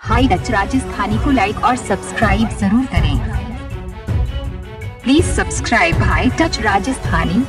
High touch Rajasthani को like और subscribe जरूर करें। Please subscribe high touch Rajasthani.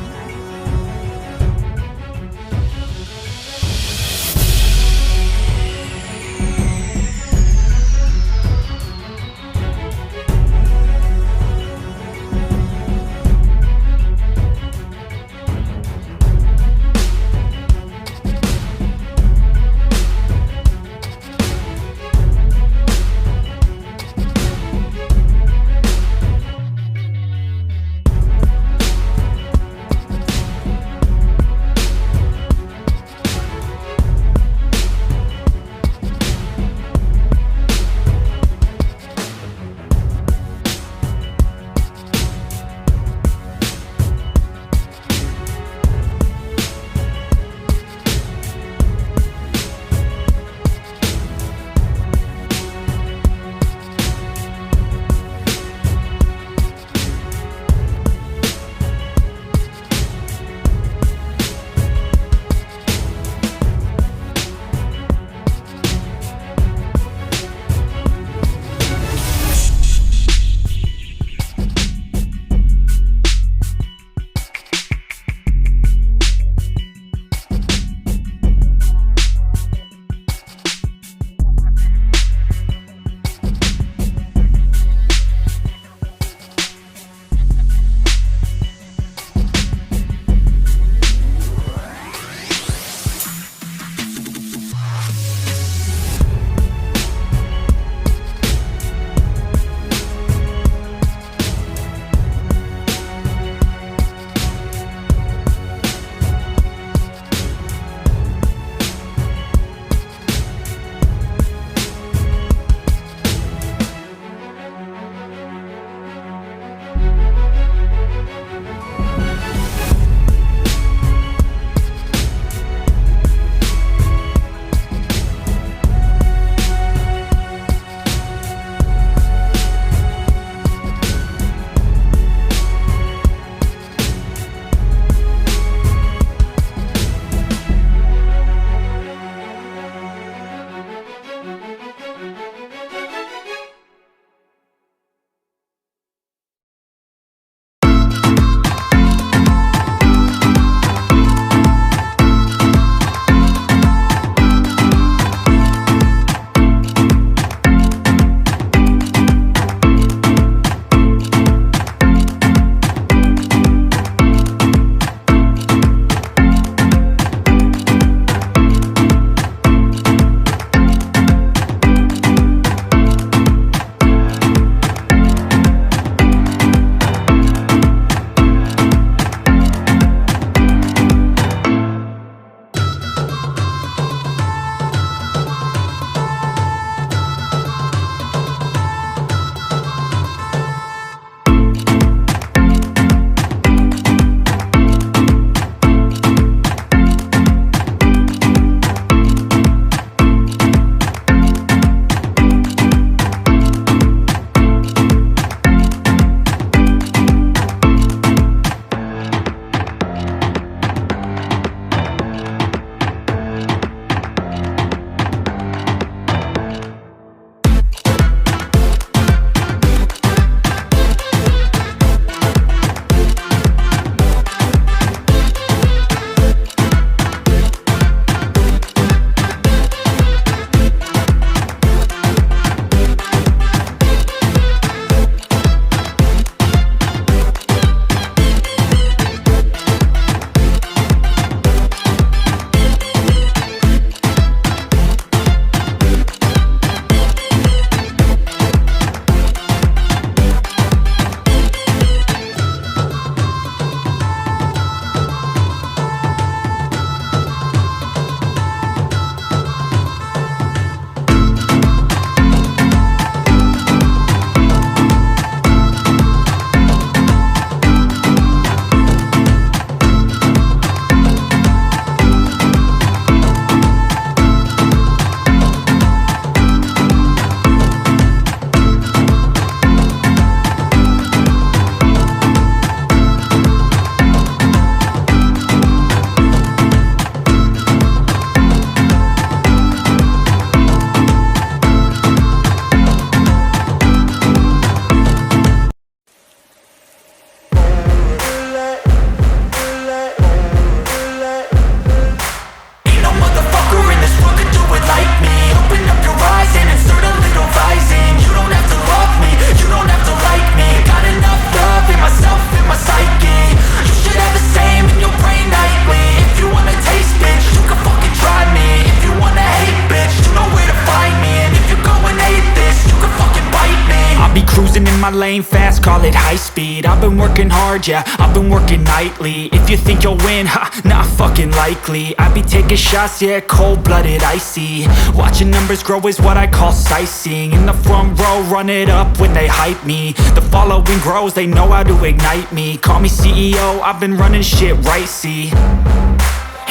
my lane fast, call it high speed. I've been working hard, yeah, I've been working nightly. If you think you'll win, ha, not fucking likely. I be taking shots, yeah, cold-blooded, icy. Watching numbers grow is what I call sightseeing. In the front row, run it up when they hype me. The following grows, they know how to ignite me. Call me CEO, I've been running shit right, see.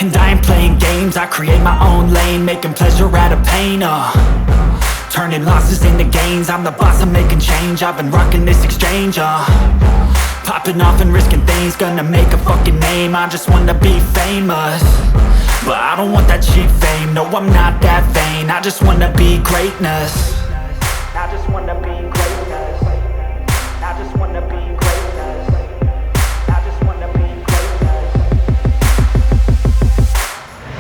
And I ain't playing games, I create my own lane, making pleasure out of pain, turning losses into gains. I'm the boss, I'm making change. I've been rocking this exchange, popping off and risking things. Gonna make a fucking name, I just wanna be famous. But I don't want that cheap fame, no I'm not that vain. I just wanna be greatness. I just wanna be greatness. I just wanna be greatness. I just wanna be greatness.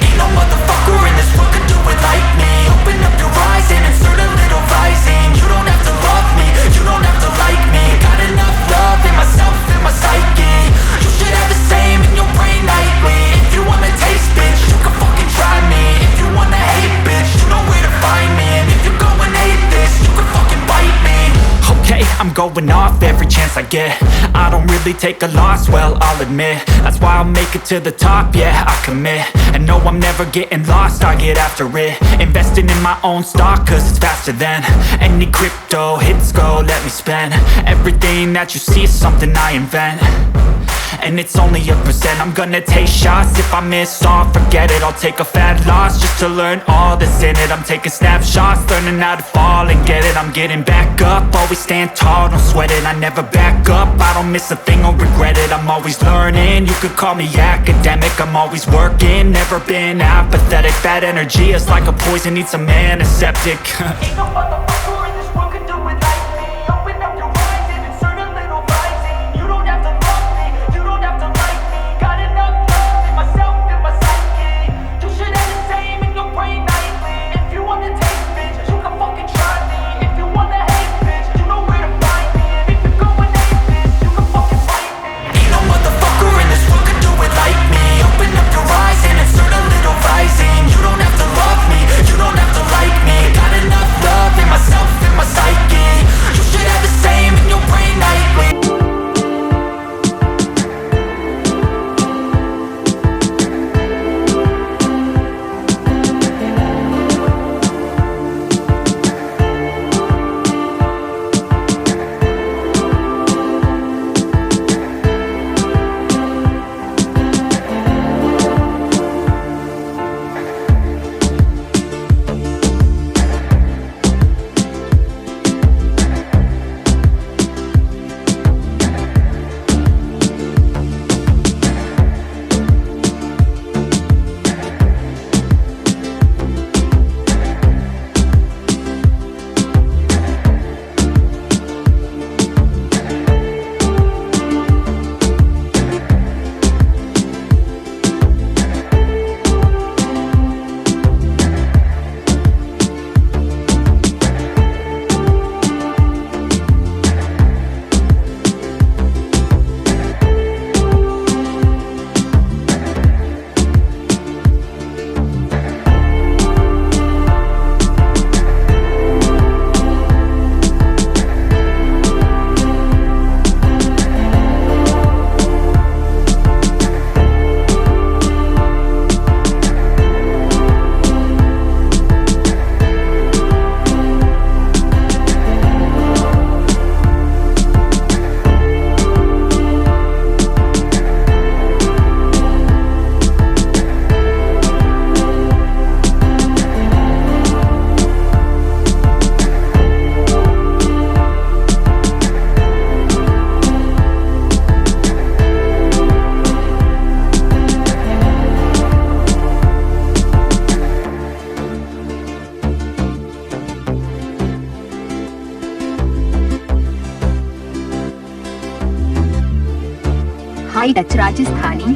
Ain't no motherfucker in this world could do it like me. Open up your eyes and insert a little rising. You don't have to love me, you don't have to like me. Got enough love in myself, in my psyche. You should have the same in your brain nightly. If you wanna taste, bitch, you can fucking try me. If you wanna hate, bitch, you know where to find me. And if you go and hate this, you can fucking bite me. Okay, I'm going off every chance I get. I don't really take a loss, well, I'll admit. That's why I'll make it to the top, yeah, I commit. And no, I'm never getting lost, I get after it. Investing in my own stock, cause it's faster than any crypto hits go, let me spend. Everything that you see is something I invent. And it's only a percent. I'm gonna take shots. If I miss all, forget it. I'll take a fat loss just to learn all that's in it. I'm taking snapshots, learning how to fall and get it. I'm getting back up, always stand tall, don't sweat it. I never back up, I don't miss a thing or regret it. I'm always learning, you could call me academic. I'm always working, never been apathetic. Bad energy is like a poison, needs a antiseptic. Ain't no motherfucker in this world could do it like me. Open up your eyes and insert a little rising. You don't have to love me, you don't have to like me. Got enough love in myself, in my psyche. You should have the same in your brain nightly. If you wanna taste, bitch, you can fucking try me. If you wanna hate, bitch, you know where to find me. And if you go and hate this, you can fucking fight me. Ain't no motherfucker in this world could do it like me. Open up your eyes and insert a little rising. You don't have to love me, you don't have to like me. Got enough love in myself, in my psyche. You should have the same in your brain nightly. High touch Rajasthani.